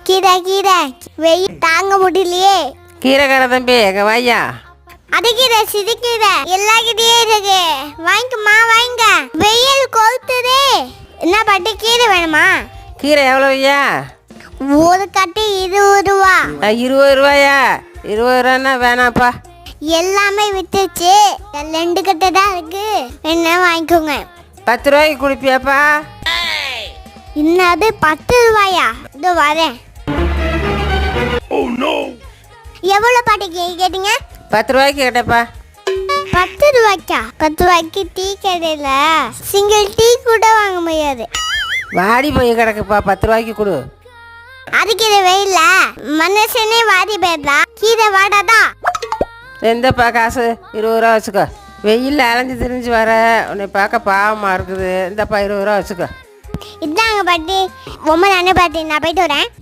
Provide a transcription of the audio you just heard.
கீரை கீரை வெயில் தாங்க முடியலையே. கீரை கடை தம்பி எங்க வாயா. அது கீரை சிறுக்கீரை எல்லா கீரையும் இருக்கு, வாங்கிக்கமா வாங்க. வெயில் கொளுத்துதே. என்ன பாட்டி கீரை வேணுமா? கீரை எவ்வளோய்யா? ஒரு கட்டு 20 ரூபா. 20 ரூபாயா? 20 ரூபான்னா வேணாப்பா. எல்லாமே வித்துச்சு, 2 கட்டு தான் இருக்கு, என்ன வாங்கிக்கோங்க. 10 ரூபாய்க்கு குடிப்பியாப்பா? என்னது 10 ரூபாயா? இது வரேன். எவ்வளோ பாட்டி கேட்டீங்க? 10 ரூபாய்க்கு கேட்டப்பா. 10 ரூபாய்க்கா? 10 ரூபாய்க்கு டீ கடையில் சிங்கிள் டீ கூட வாங்க முடியாது. வாடி போய் கிடக்குப்பா, 10 ரூபாய்க்கு கொடு. அதுக்கு இது வெயில்ல மனுஷனே வாடி போயிடலாம், கீரை வாடாதா? எந்தப்பா காசு? 20 ரூபா வச்சுக்கோ. வெயிலில் அலைஞ்சு திரிஞ்சு வர உன்னை பார்க்க பாவமாக இருக்குது. இந்தப்பா 20 ரூபா வச்சுக்கோ. இதாங்க பாட்டி, ரொம்ப நன்றி பாட்டி, நான் போயிட்டு வரேன்.